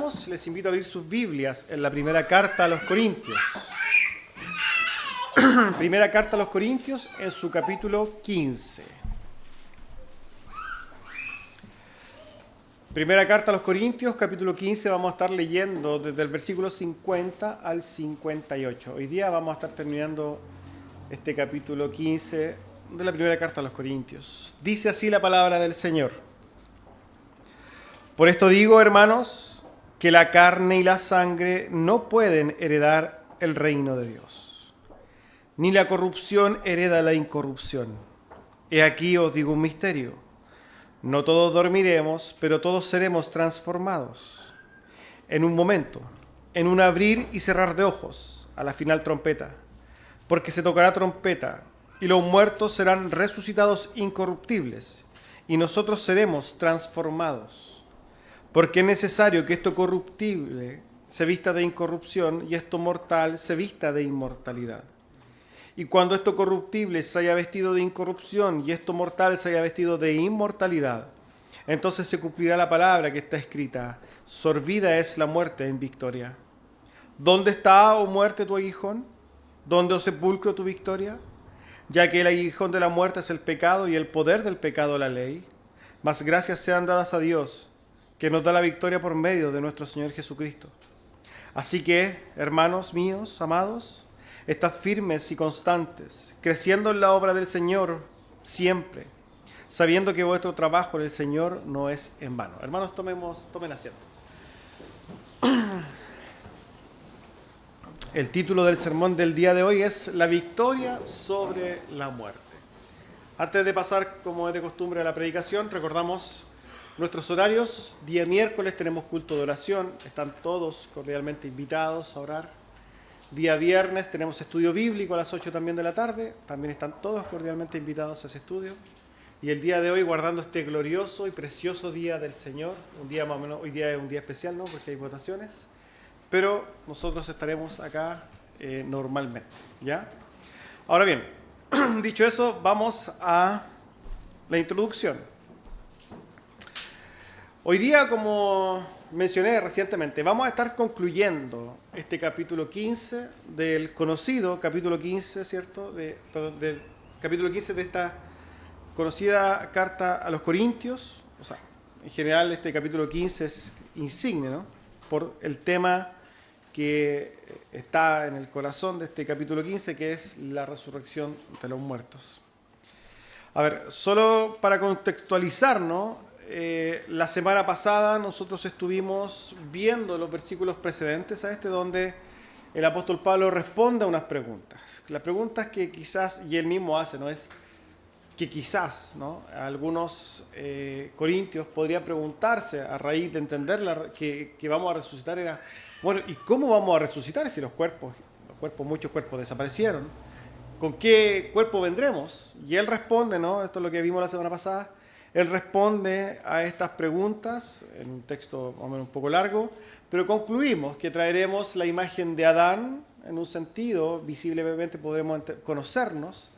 hermanos, les invito a abrir sus Biblias en la primera carta a los Corintios. Primera carta a los Corintios en su capítulo 15. Primera carta a los Corintios, capítulo 15, vamos a estar leyendo desde el versículo 50 al 58. Hoy día vamos a estar terminando este capítulo 15 de la primera carta a los Corintios. Dice así la palabra del Señor. Por esto digo, hermanos, que la carne y la sangre no pueden heredar el reino de Dios, ni la corrupción hereda la incorrupción. He aquí os digo un misterio. No todos dormiremos, pero todos seremos transformados. En un momento, en un abrir y cerrar de ojos, a la final trompeta. Porque se tocará trompeta, y los muertos serán resucitados incorruptibles, y nosotros seremos transformados. Porque es necesario que esto corruptible se vista de incorrupción, y esto mortal se vista de inmortalidad. Y cuando esto corruptible se haya vestido de incorrupción y esto mortal se haya vestido de inmortalidad, entonces se cumplirá la palabra que está escrita: sorbida es la muerte en victoria. ¿Dónde está, oh muerte, tu aguijón? ¿Dónde, oh sepulcro, tu victoria? Ya que el aguijón de la muerte es el pecado y el poder del pecado la ley. Mas gracias sean dadas a Dios, que nos da la victoria por medio de nuestro Señor Jesucristo. Así que, hermanos míos, amados, estad firmes y constantes, creciendo en la obra del Señor siempre, sabiendo que vuestro trabajo en el Señor no es en vano. Hermanos, tomen asiento. El título del sermón del día de hoy es La victoria sobre la muerte. Antes de pasar, como es de costumbre, a la predicación, recordamos nuestros horarios. Día miércoles tenemos culto de oración, están todos cordialmente invitados a orar. Día viernes tenemos estudio bíblico a las 8 también de la tarde, también están todos cordialmente invitados a ese estudio. Y el día de hoy, guardando este glorioso y precioso día del Señor, un día más o menos, hoy día es un día especial, ¿no?, porque hay votaciones, pero nosotros estaremos acá normalmente, ¿ya? Ahora bien, dicho eso, vamos a la introducción. Hoy día, como mencioné recientemente, vamos a estar concluyendo este capítulo 15 del conocido capítulo 15, ¿cierto? Del capítulo 15 de esta conocida carta a los Corintios. O sea, en general este capítulo 15 es insigne, ¿no?, por el tema que está en el corazón de este capítulo 15, que es la resurrección de los muertos. A ver, solo para contextualizarnos, la semana pasada nosotros estuvimos viendo los versículos precedentes a este, donde el apóstol Pablo responde a unas preguntas. Las preguntas que quizás, y él mismo hace, ¿no?, es que quizás, ¿no?, algunos corintios podrían preguntarse a raíz de entender que vamos a resucitar. Era, bueno, ¿y cómo vamos a resucitar si muchos cuerpos desaparecieron? ¿Con qué cuerpo vendremos? Y él responde, ¿no?, esto es lo que vimos la semana pasada. Él responde a estas preguntas en un texto más o menos un poco largo, pero concluimos que traeremos la imagen de Adán, en un sentido, visiblemente podremos conocernos,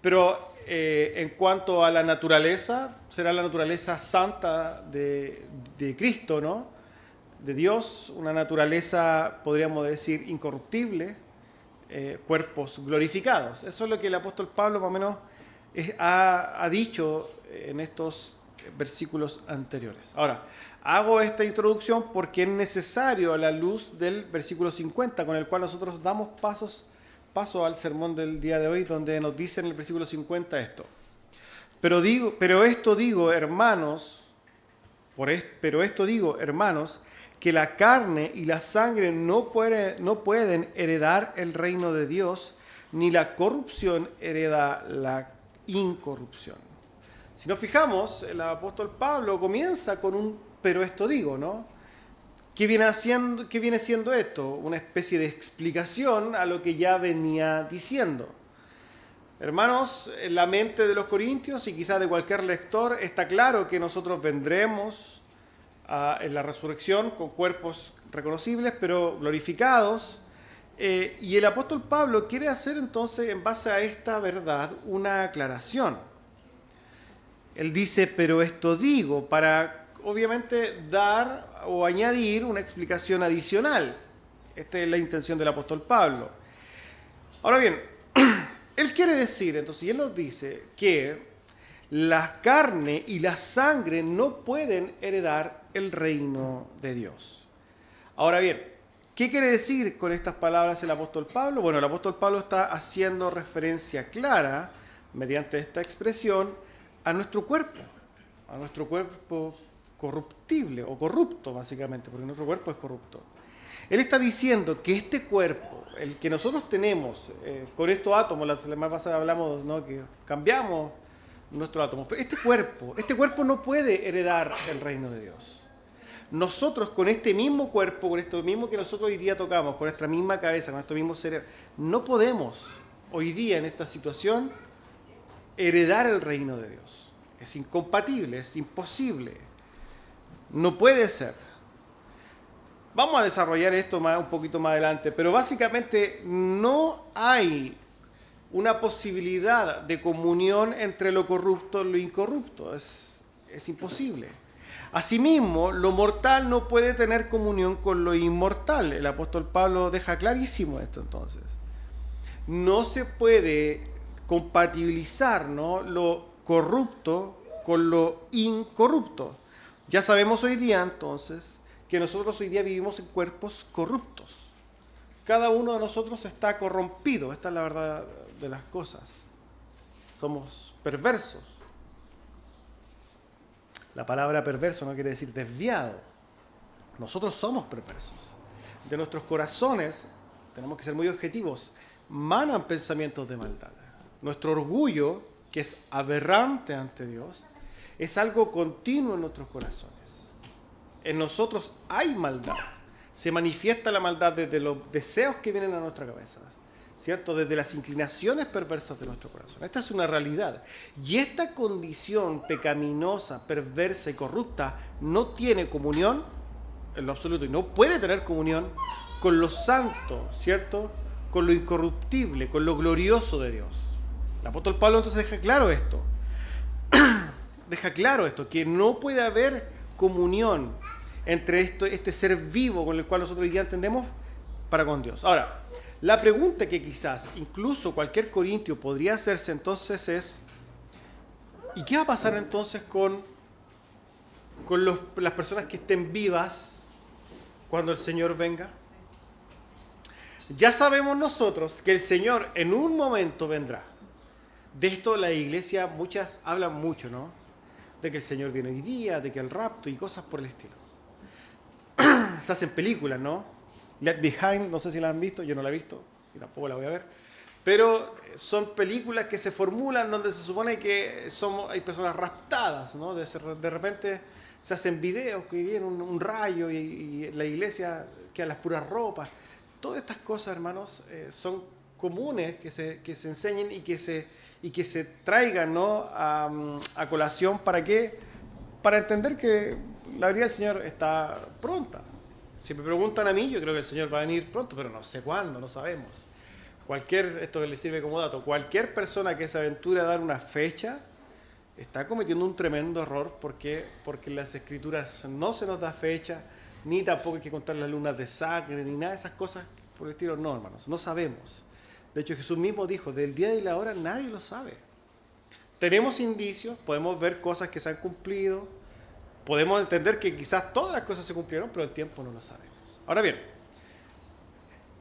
pero en cuanto a la naturaleza, será la naturaleza santa de Cristo, ¿no?, de Dios, una naturaleza, podríamos decir, incorruptible, cuerpos glorificados. Eso es lo que el apóstol Pablo más o menos ha dicho en estos versículos anteriores. Ahora, hago esta introducción porque es necesario a la luz del versículo 50, con el cual nosotros damos paso al sermón del día de hoy, donde nos dice en el versículo 50 esto. Pero esto digo, hermanos, que la carne y la sangre no pueden heredar el reino de Dios, ni la corrupción hereda la incorrupción. Si nos fijamos, el apóstol Pablo comienza con un pero esto digo, ¿no? ¿Qué viene siendo esto? Una especie de explicación a lo que ya venía diciendo. Hermanos, en la mente de los corintios y quizás de cualquier lector está claro que nosotros vendremos en la resurrección con cuerpos reconocibles pero glorificados. Y el apóstol Pablo quiere hacer entonces, en base a esta verdad, una aclaración. Él dice, pero esto digo, para obviamente dar o añadir una explicación adicional. Esta es la intención del apóstol Pablo. Ahora bien, él quiere decir, entonces, y él nos dice que la carne y la sangre no pueden heredar el reino de Dios. Ahora bien, ¿qué quiere decir con estas palabras el apóstol Pablo? Bueno, el apóstol Pablo está haciendo referencia clara, mediante esta expresión, a nuestro cuerpo corruptible o corrupto, básicamente, porque nuestro cuerpo es corrupto. Él está diciendo que este cuerpo, el que nosotros tenemos, con estos átomos, la semana pasada hablamos, ¿no?, que cambiamos nuestros átomos, pero este cuerpo no puede heredar el reino de Dios. Nosotros con este mismo cuerpo, con esto mismo que nosotros hoy día tocamos, con nuestra misma cabeza, con nuestro mismo cerebro, no podemos hoy día en esta situación heredar el reino de Dios. Es incompatible, es imposible. No puede ser. Vamos a desarrollar esto un poquito más adelante, pero básicamente no hay una posibilidad de comunión entre lo corrupto y lo incorrupto. Es imposible. Asimismo, lo mortal no puede tener comunión con lo inmortal. El apóstol Pablo deja clarísimo esto entonces. No se puede compatibilizar, ¿no?, lo corrupto con lo incorrupto. Ya sabemos hoy día entonces que nosotros hoy día vivimos en cuerpos corruptos. Cada uno de nosotros está corrompido, esta es la verdad de las cosas. Somos perversos. La palabra perverso no quiere decir desviado. Nosotros somos perversos. De nuestros corazones, tenemos que ser muy objetivos, manan pensamientos de maldad. Nuestro orgullo, que es aberrante ante Dios, es algo continuo en nuestros corazones. En nosotros hay maldad. Se manifiesta la maldad desde los deseos que vienen a nuestra cabeza, ¿cierto? Desde las inclinaciones perversas de nuestro corazón. Esta es una realidad. Y esta condición pecaminosa, perversa y corrupta no tiene comunión en lo absoluto y no puede tener comunión con lo santo, ¿cierto? Con lo incorruptible, con lo glorioso de Dios. El apóstol Pablo entonces deja claro esto. Deja claro esto, que no puede haber comunión entre este ser vivo con el cual nosotros hoy día entendemos para con Dios. Ahora, la pregunta que quizás incluso cualquier corintio podría hacerse entonces es, ¿y qué va a pasar entonces con las personas que estén vivas cuando el Señor venga? Ya sabemos nosotros que el Señor en un momento vendrá. De esto la iglesia, muchas hablan mucho, ¿no? De que el Señor viene hoy día, de que el rapto y cosas por el estilo. Se hacen películas, ¿no? Left Behind, no sé si la han visto, yo no la he visto y tampoco la voy a ver. Pero son películas que se formulan donde se supone que hay personas raptadas, ¿no? De repente se hacen videos que viene un rayo y la iglesia queda las puras ropas. Todas estas cosas, hermanos, son comunes que se enseñen y que se traigan, ¿no?, a colación. ¿Para qué? Para entender que la venida del Señor está pronta. Si me preguntan a mí, yo creo que el Señor va a venir pronto, pero no sé cuándo, no sabemos. Esto que le sirve como dato, cualquier persona que se aventure a dar una fecha está cometiendo un tremendo error porque en las Escrituras no se nos da fecha, ni tampoco hay que contar las lunas de sangre, ni nada de esas cosas por el estilo. No, hermanos, no sabemos. De hecho, Jesús mismo dijo, del día y la hora nadie lo sabe. Tenemos indicios, podemos ver cosas que se han cumplido, podemos entender que quizás todas las cosas se cumplieron, pero el tiempo no lo sabemos. Ahora bien,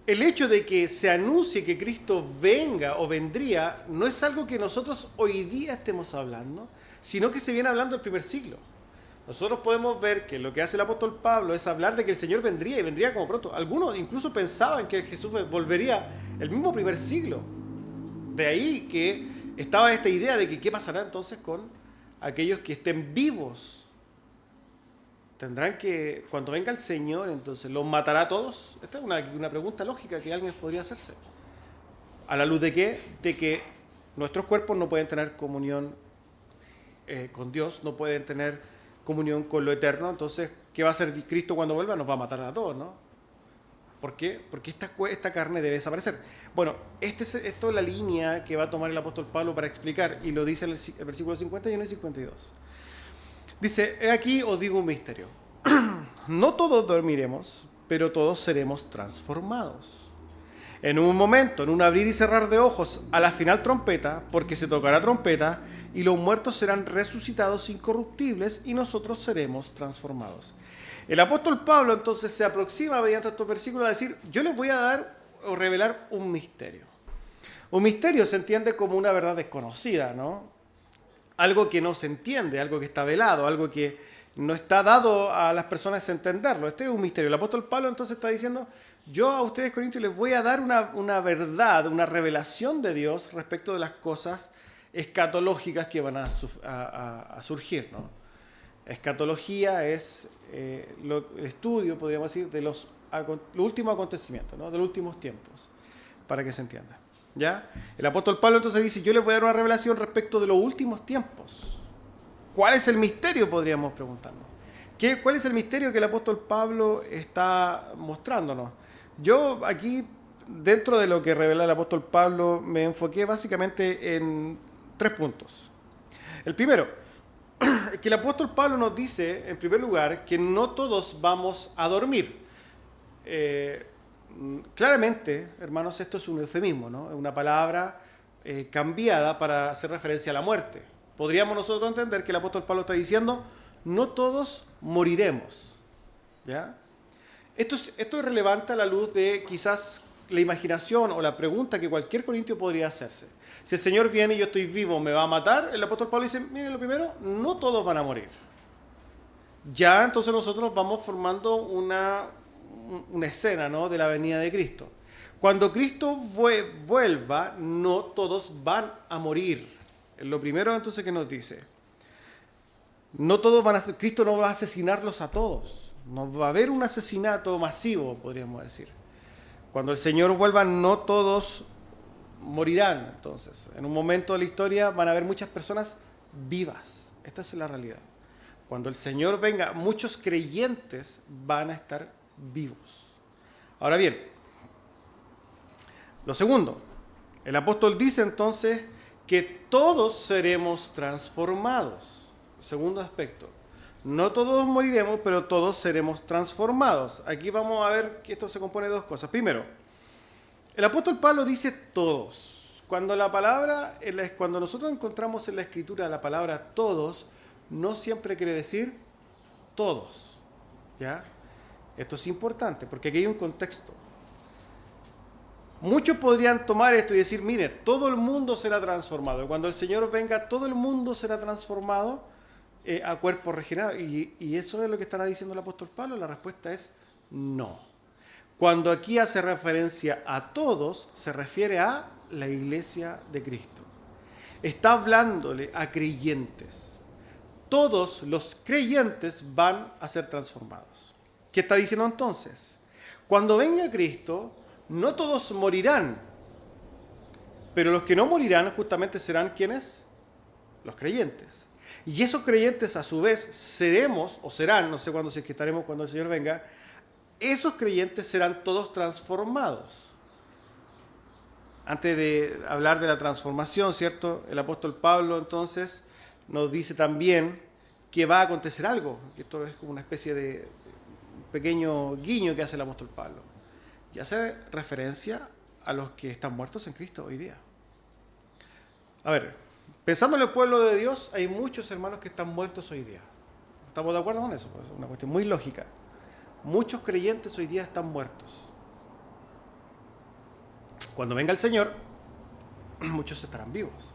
el hecho de que se anuncie que Cristo venga o vendría no es algo que nosotros hoy día estemos hablando, sino que se viene hablando del primer siglo. Nosotros podemos ver que lo que hace el apóstol Pablo es hablar de que el Señor vendría y vendría como pronto. Algunos incluso pensaban que Jesús volvería el mismo primer siglo. De ahí que estaba esta idea de que qué pasará entonces con aquellos que estén vivos. Tendrán que, cuando venga el Señor, entonces, ¿los matará a todos? Esta es una pregunta lógica que alguien podría hacerse. ¿A la luz de qué? De que nuestros cuerpos no pueden tener comunión con Dios, no pueden tener comunión con lo eterno. Entonces, ¿qué va a hacer Cristo cuando vuelva? Nos va a matar a todos, ¿no? ¿Por qué? Porque esta carne debe desaparecer. Bueno, esto es la línea que va a tomar el apóstol Pablo para explicar, y lo dice en el versículo 51 y 52. Dice, he aquí os digo un misterio. no todos dormiremos, pero todos seremos transformados. En un momento, en un abrir y cerrar de ojos, a la final trompeta, porque se tocará trompeta, y los muertos serán resucitados incorruptibles, y nosotros seremos transformados. El apóstol Pablo entonces se aproxima mediante estos versículos a decir, yo les voy a dar o revelar un misterio. Un misterio se entiende como una verdad desconocida, ¿no? Algo que no se entiende, algo que está velado, algo que no está dado a las personas entenderlo. Este es un misterio. El apóstol Pablo entonces está diciendo, yo a ustedes, Corintios, les voy a dar una verdad, una revelación de Dios respecto de las cosas escatológicas que van a surgir, ¿no? Escatología es el estudio, podríamos decir, de los últimos acontecimientos, ¿no? De los últimos tiempos, para que se entienda. ¿Ya? El apóstol Pablo entonces dice, yo les voy a dar una revelación respecto de los últimos tiempos. ¿Cuál es el misterio? Podríamos preguntarnos. ¿Cuál es el misterio que el apóstol Pablo está mostrándonos? Yo aquí, dentro de lo que revela el apóstol Pablo, me enfoqué básicamente en 3 puntos. El primero, que el apóstol Pablo nos dice, en primer lugar, que no todos vamos a dormir. Claramente, hermanos, esto es un eufemismo, ¿no? Es una palabra cambiada para hacer referencia a la muerte. Podríamos nosotros entender que el apóstol Pablo está diciendo, no todos moriremos. ¿Ya? Esto es relevante a la luz de quizás la imaginación o la pregunta que cualquier corintio podría hacerse. Si el Señor viene y yo estoy vivo, ¿me va a matar? El apóstol Pablo dice, miren, lo primero, no todos van a morir. Ya entonces nosotros vamos formando una escena, ¿no?, de la venida de Cristo. Cuando Cristo vuelva, no todos van a morir. Es lo primero entonces que nos dice. No todos Cristo no va a asesinarlos a todos. No va a haber un asesinato masivo, podríamos decir. Cuando el Señor vuelva, no todos morirán. Entonces, en un momento de la historia van a haber muchas personas vivas. Esta es la realidad. Cuando el Señor venga, muchos creyentes van a estar vivos. Ahora bien, lo segundo, el apóstol dice entonces que todos seremos transformados. Segundo aspecto, no todos moriremos, pero todos seremos transformados. Aquí vamos a ver que esto se compone de 2 cosas. Primero, el apóstol Pablo dice todos. Cuando nosotros encontramos en la Escritura la palabra todos, no siempre quiere decir todos. ¿Ya? Esto es importante porque aquí hay un contexto. Muchos podrían tomar esto y decir, mire, todo el mundo será transformado. Cuando el Señor venga, todo el mundo será transformado a cuerpo regenerado. Y eso es lo que estará diciendo el apóstol Pablo. La respuesta es no. Cuando aquí hace referencia a todos, se refiere a la iglesia de Cristo. Está hablándole a creyentes. Todos los creyentes van a ser transformados. ¿Qué está diciendo entonces? Cuando venga Cristo, no todos morirán, pero los que no morirán justamente serán ¿quiénes? Los creyentes. Y esos creyentes a su vez seremos, o serán, no sé cuándo, si es que estaremos cuando el Señor venga, esos creyentes serán todos transformados. Antes de hablar de la transformación, ¿cierto? El apóstol Pablo entonces nos dice también que va a acontecer algo, que esto es como una especie de pequeño guiño que hace el apóstol Pablo. Y hace referencia a los que están muertos en Cristo hoy día. A ver, pensando en el pueblo de Dios, hay muchos hermanos que están muertos hoy día. ¿Estamos de acuerdo con eso? Pues es una cuestión muy lógica. Muchos creyentes hoy día están muertos. Cuando venga el Señor, muchos estarán vivos.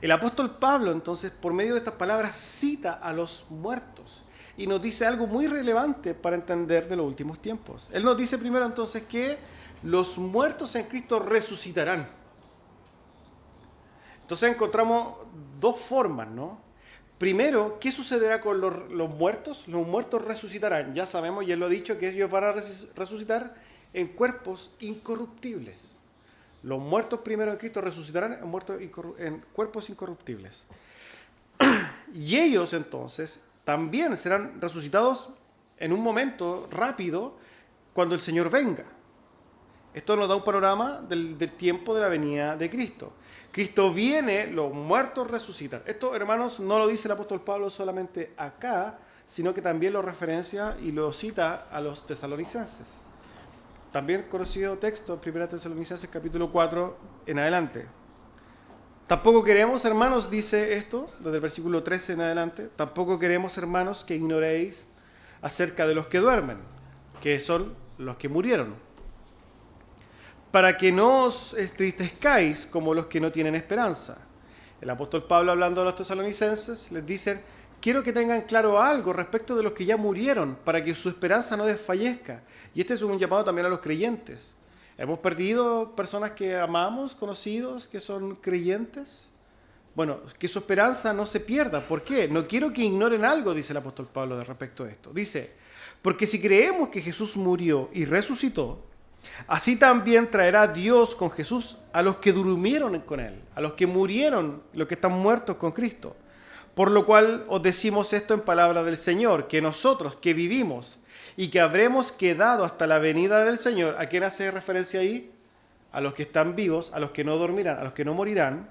El apóstol Pablo, entonces, por medio de estas palabras, cita a los muertos y nos dice algo muy relevante para entender de los últimos tiempos. Él nos dice primero, entonces, que los muertos en Cristo resucitarán. Entonces encontramos 2 formas, ¿no? Primero, ¿qué sucederá con los muertos? Los muertos resucitarán. Ya sabemos, y él lo ha dicho, que ellos van a resucitar en cuerpos incorruptibles. Los muertos primero en Cristo resucitarán en cuerpos incorruptibles. Y ellos entonces también serán resucitados en un momento rápido cuando el Señor venga. Esto nos da un panorama del tiempo de la venida de Cristo. Cristo viene, los muertos resucitan. Esto, hermanos, no lo dice el apóstol Pablo solamente acá, sino que también lo referencia y lo cita a los tesalonicenses. También conocido texto, 1 Tesalonicenses capítulo 4 en adelante. Tampoco queremos, hermanos, dice esto, desde el versículo 13 en adelante, tampoco queremos, hermanos, que ignoréis acerca de los que duermen, que son los que murieron, para que no os entristezcáis como los que no tienen esperanza. El apóstol Pablo, hablando a los tesalonicenses, les dice: quiero que tengan claro algo respecto de los que ya murieron, para que su esperanza no desfallezca. Y este es un llamado también a los creyentes. ¿Hemos perdido personas que amamos, conocidos, que son creyentes? Bueno, que su esperanza no se pierda. ¿Por qué? No quiero que ignoren algo, dice el apóstol Pablo de respecto a esto. Dice: porque si creemos que Jesús murió y resucitó, así también traerá Dios con Jesús a los que durmieron con Él, a los que murieron, los que están muertos con Cristo. Por lo cual os decimos esto en palabra del Señor, que nosotros que vivimos y que habremos quedado hasta la venida del Señor, ¿a quién hace referencia ahí? A los que están vivos, a los que no dormirán, a los que no morirán.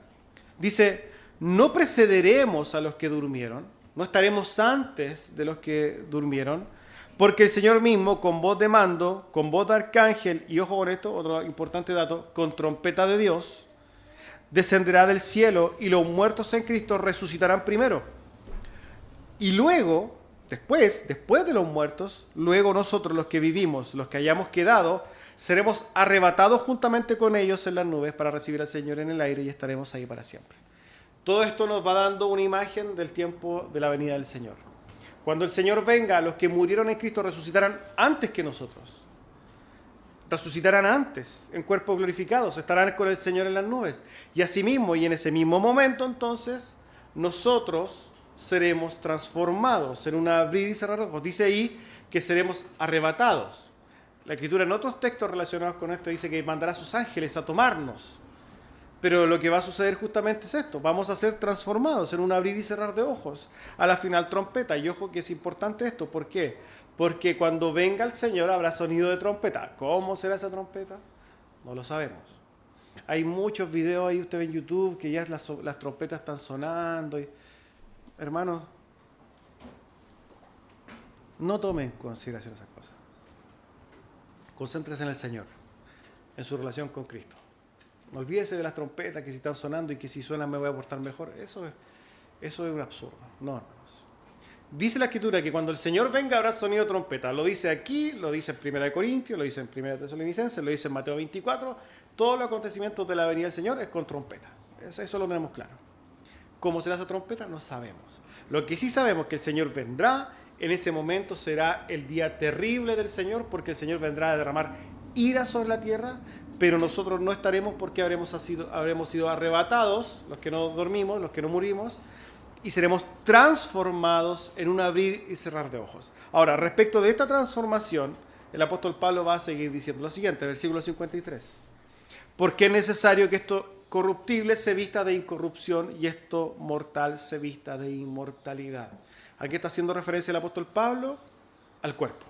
Dice: no precederemos a los que durmieron, no estaremos antes de los que durmieron, porque el Señor mismo, con voz de mando, con voz de arcángel, y ojo con esto, otro importante dato, con trompeta de Dios, descenderá del cielo, y los muertos en Cristo resucitarán primero. Y luego, después de los muertos, luego nosotros los que vivimos, los que hayamos quedado, seremos arrebatados juntamente con ellos en las nubes para recibir al Señor en el aire y estaremos ahí para siempre. Todo esto nos va dando una imagen del tiempo de la venida del Señor. Cuando el Señor venga, los que murieron en Cristo resucitarán antes que nosotros. Resucitarán antes, en cuerpos glorificados, estarán con el Señor en las nubes. Y asimismo, y en ese mismo momento, entonces, nosotros seremos transformados en un abrir y cerrar de ojos. Dice ahí que seremos arrebatados. La Escritura en otros textos relacionados con esto dice que mandará a sus ángeles a tomarnos. Pero lo que va a suceder justamente es esto: vamos a ser transformados en un abrir y cerrar de ojos a la final trompeta. Y ojo que es importante esto. ¿Por qué? Porque cuando venga el Señor habrá sonido de trompeta. ¿Cómo será esa trompeta? No lo sabemos. Hay muchos videos ahí, usted ve en YouTube, que ya las trompetas están sonando. Hermanos, no tomen en consideración esas cosas. Concéntrese en el Señor, en su relación con Cristo. No olvídese de las trompetas que si están sonando y que si suenan me voy a portar mejor. Eso es un absurdo. No, hermanos. Dice la Escritura que cuando el Señor venga habrá sonido de trompeta. Lo dice aquí, lo dice en 1 Corintios, lo dice en 1 Tesalonicenses, lo dice en Mateo 24. Todos los acontecimientos de la venida del Señor es con trompeta. Eso lo tenemos claro. ¿Cómo será esa trompeta? No sabemos. Lo que sí sabemos es que el Señor vendrá. En ese momento será el día terrible del Señor, porque el Señor vendrá a derramar ira sobre la tierra, pero nosotros no estaremos porque habremos sido arrebatados, los que no dormimos, los que no murimos, y seremos transformados en un abrir y cerrar de ojos. Ahora, respecto de esta transformación, el apóstol Pablo va a seguir diciendo lo siguiente, versículo 53. Porque es necesario que esto corruptible se vista de incorrupción y esto mortal se vista de inmortalidad. ¿A qué está haciendo referencia el apóstol Pablo? Al cuerpo,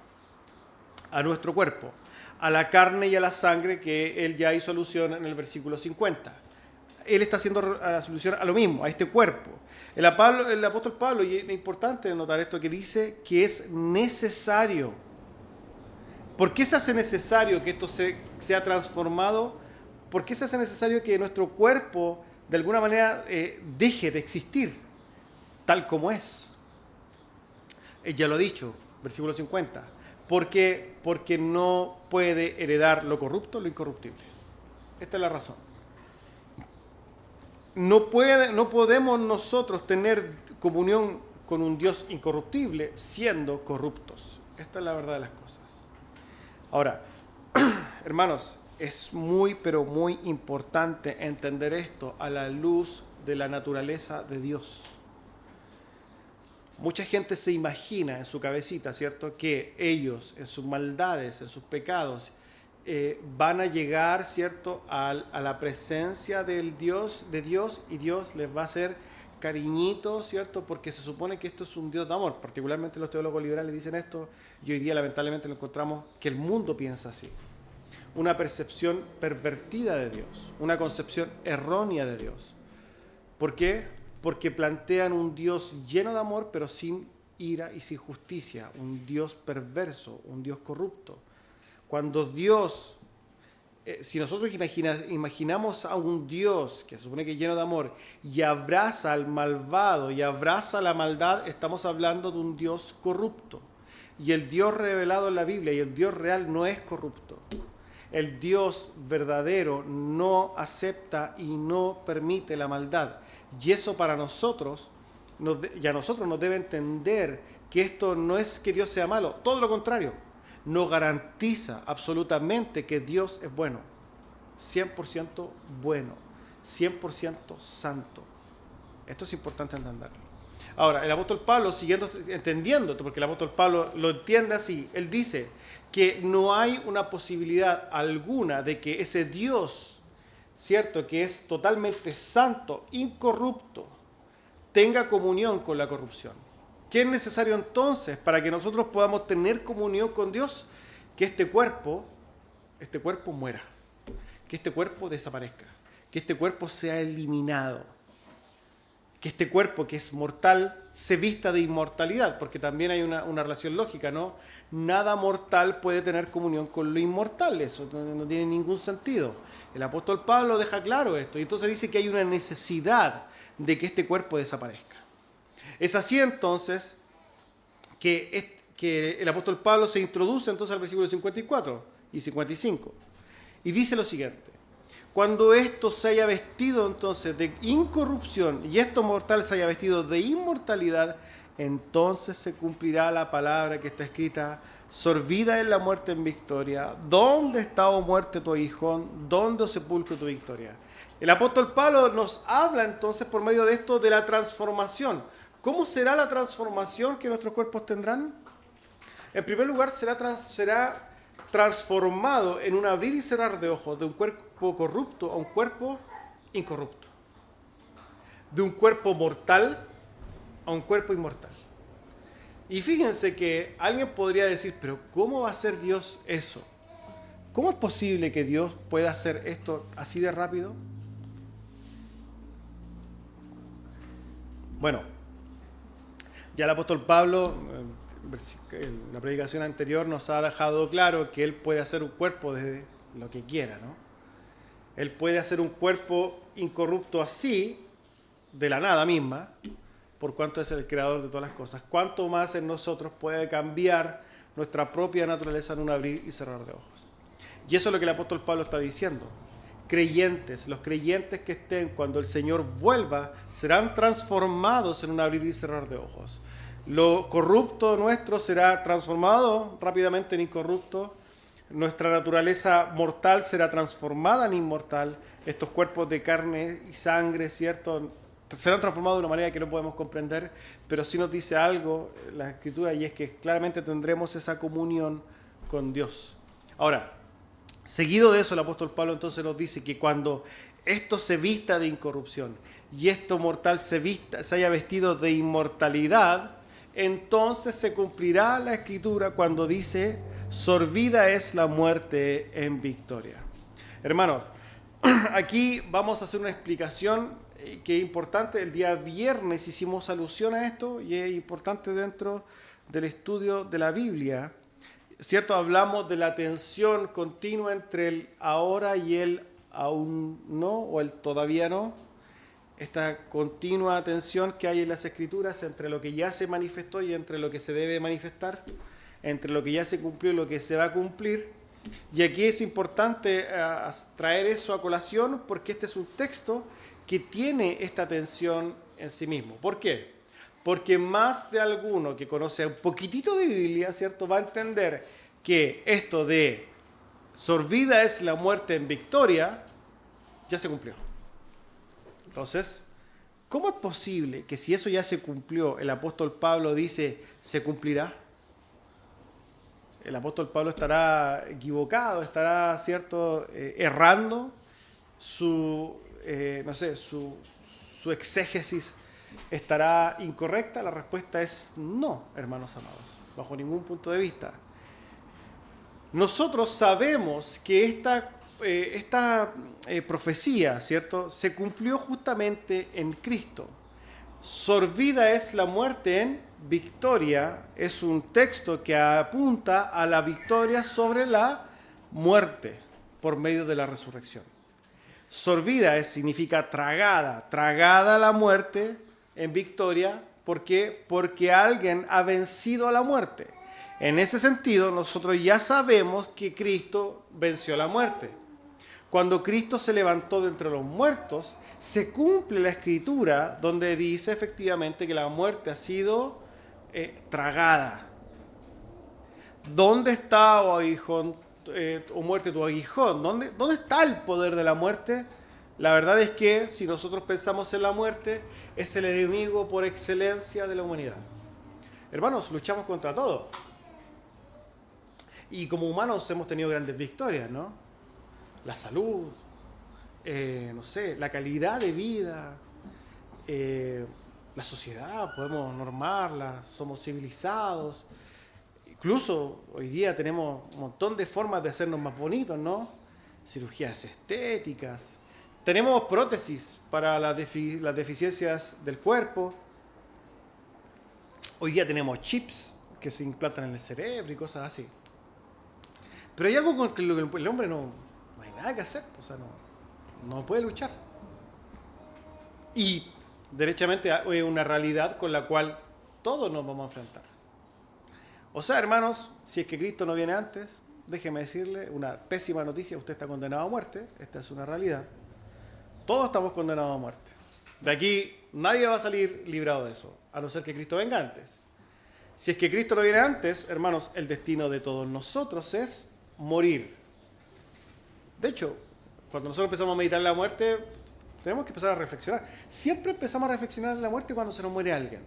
a nuestro cuerpo, a la carne y a la sangre que él ya hizo alusión en el versículo 50. Él está haciendo alusión a lo mismo, a este cuerpo. El apóstol Pablo, y es importante notar esto, que dice que es necesario. ¿Por qué se hace necesario que esto sea transformado? ¿Por qué se hace necesario que nuestro cuerpo de alguna manera deje de existir tal como es? Ya lo he dicho, versículo 50. ¿Por qué? Porque no puede heredar lo corrupto, lo incorruptible. Esta es la razón. No podemos nosotros tener comunión con un Dios incorruptible siendo corruptos. Esta es la verdad de las cosas. Ahora, hermanos, es muy, pero muy importante entender esto a la luz de la naturaleza de Dios. Mucha gente se imagina en su cabecita, ¿cierto?, que ellos, en sus maldades, en sus pecados, van a llegar, ¿cierto?, a la presencia de Dios, y Dios les va a hacer cariñito, ¿cierto?, porque se supone que esto es un Dios de amor. Particularmente los teólogos liberales dicen esto, y hoy día lamentablemente lo encontramos que el mundo piensa así. Una percepción pervertida de Dios, una concepción errónea de Dios. ¿Por qué? Porque plantean un Dios lleno de amor, pero sin ira y sin justicia, un Dios perverso, un Dios corrupto. Cuando Dios, si nosotros imaginamos a un Dios que se supone que es lleno de amor y abraza al malvado y abraza la maldad, estamos hablando de un Dios corrupto. Y el Dios revelado en la Biblia y el Dios real no es corrupto. El Dios verdadero no acepta y no permite la maldad. Y eso para nosotros, y a nosotros nos debe entender que esto no es que Dios sea malo, todo lo contrario. Nos garantiza absolutamente que Dios es bueno, 100% bueno, 100% santo. Esto es importante entenderlo. Ahora, el apóstol Pablo, entendiendo esto, porque el apóstol Pablo lo entiende así, él dice que no hay una posibilidad alguna de que ese Dios, cierto, que es totalmente santo, incorrupto, tenga comunión con la corrupción. ¿Qué es necesario entonces para que nosotros podamos tener comunión con Dios? Que este cuerpo muera, que este cuerpo desaparezca, que este cuerpo sea eliminado, que este cuerpo que es mortal se vista de inmortalidad, porque también hay una relación lógica, ¿no? Nada mortal puede tener comunión con lo inmortal, eso no tiene ningún sentido. El apóstol Pablo deja claro esto, y entonces dice que hay una necesidad de que este cuerpo desaparezca. Es así entonces que el apóstol Pablo se introduce entonces al versículo 54 y 55, y dice lo siguiente: cuando esto se haya vestido entonces de incorrupción y esto mortal se haya vestido de inmortalidad, entonces se cumplirá la palabra que está escrita: sorbida es la muerte en victoria. ¿Dónde está, oh muerte, tu aguijón? ¿Dónde, oh sepulcro, tu victoria? El apóstol Pablo nos habla entonces por medio de esto de la transformación. ¿Cómo será la transformación que nuestros cuerpos tendrán? En primer lugar, será transformado en un abrir y cerrar de ojos de un cuerpo corrupto a un cuerpo incorrupto. De un cuerpo mortal a un cuerpo inmortal. Y fíjense que alguien podría decir, pero ¿cómo va a hacer Dios eso? ¿Cómo es posible que Dios pueda hacer esto así de rápido? Bueno, ya el apóstol Pablo, en la predicación anterior, nos ha dejado claro que él puede hacer un cuerpo de lo que quiera, ¿no? Él puede hacer un cuerpo incorrupto así, de la nada misma, por cuanto es el creador de todas las cosas. ¿Cuánto más en nosotros puede cambiar nuestra propia naturaleza en un abrir y cerrar de ojos? Y eso es lo que el apóstol Pablo está diciendo. Creyentes, los creyentes que estén cuando el Señor vuelva, serán transformados en un abrir y cerrar de ojos. Lo corrupto nuestro será transformado rápidamente en incorrupto. Nuestra naturaleza mortal será transformada en inmortal. Estos cuerpos de carne y sangre, ¿cierto?, serán transformados de una manera que no podemos comprender, pero sí nos dice algo la Escritura, y es que claramente tendremos esa comunión con Dios. Ahora, seguido de eso, el apóstol Pablo entonces nos dice que cuando esto se vista de incorrupción y esto mortal se haya vestido de inmortalidad, entonces se cumplirá la Escritura cuando dice: sorbida es la muerte en victoria. Hermanos, aquí vamos a hacer una explicación que es importante. El día viernes hicimos alusión a esto y es importante dentro del estudio de la Biblia, ¿cierto? Hablamos de la tensión continua entre el ahora y el aún no, o el todavía no. Esta continua tensión que hay en las Escrituras entre lo que ya se manifestó y entre lo que se debe manifestar, entre lo que ya se cumplió y lo que se va a cumplir. Y aquí es importante traer eso a colación, porque este es un texto que tiene esta tensión en sí mismo. ¿Por qué? Porque más de alguno que conoce un poquitito de Biblia, ¿cierto?, va a entender que esto de sorbida es la muerte en victoria ya se cumplió. Entonces, ¿cómo es posible que si eso ya se cumplió, el apóstol Pablo dice, se cumplirá? El apóstol Pablo estará equivocado, estará, ¿cierto?, errando, su exégesis estará incorrecta. La respuesta es no, hermanos amados, bajo ningún punto de vista. Nosotros sabemos que esta profecía, ¿cierto?, se cumplió justamente en Cristo. Sorbida es la muerte en victoria es un texto que apunta a la victoria sobre la muerte por medio de la resurrección. Sorbida significa tragada, tragada la muerte en victoria. ¿Por qué? Porque alguien ha vencido a la muerte. En ese sentido, nosotros ya sabemos que Cristo venció la muerte. Cuando Cristo se levantó de entre los muertos, se cumple la Escritura donde dice efectivamente que la muerte ha sido tragada. ¿Dónde está, oh aguijón, o muerte, tu aguijón? ¿Dónde está el poder de la muerte? La verdad es que si nosotros pensamos en la muerte, es el enemigo por excelencia de la humanidad. Hermanos, luchamos contra todo. Y como humanos hemos tenido grandes victorias, ¿no? La salud, no sé, la calidad de vida, la sociedad, podemos normarla, somos civilizados. Incluso hoy día tenemos un montón de formas de hacernos más bonitos, ¿no? Cirugías estéticas. Tenemos prótesis para las deficiencias del cuerpo. Hoy día tenemos chips que se implantan en el cerebro y cosas así. Pero hay algo con que el hombre no hay nada que hacer, o sea, no puede luchar. Y derechamente es una realidad con la cual todos nos vamos a enfrentar. O sea, hermanos, si es que Cristo no viene antes, déjeme decirle una pésima noticia: usted está condenado a muerte. Esta es una realidad. Todos estamos condenados a muerte. De aquí nadie va a salir librado de eso, a no ser que Cristo venga antes. Si es que Cristo no viene antes, hermanos, el destino de todos nosotros es morir. De hecho, cuando nosotros empezamos a meditar en la muerte, tenemos que empezar a reflexionar. Siempre empezamos a reflexionar en la muerte cuando se nos muere alguien.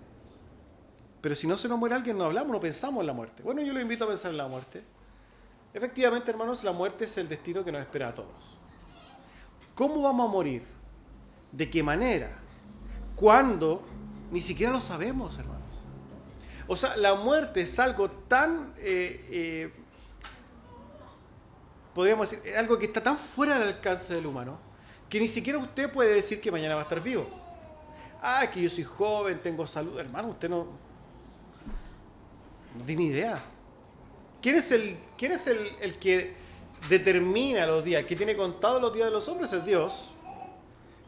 Pero si no se nos muere alguien, no hablamos, no pensamos en la muerte. Bueno, yo los invito a pensar en la muerte. Efectivamente, hermanos, la muerte es el destino que nos espera a todos. ¿Cómo vamos a morir? ¿De qué manera? ¿Cuándo? Ni siquiera lo sabemos, hermanos. O sea, la muerte es algo tan, podríamos decir, algo que está tan fuera del alcance del humano, que ni siquiera usted puede decir que mañana va a estar vivo. Ah, que yo soy joven, tengo salud. Hermano, usted no tiene idea. ¿Quién es el que determina los días? El que tiene contados los días de los hombres es Dios.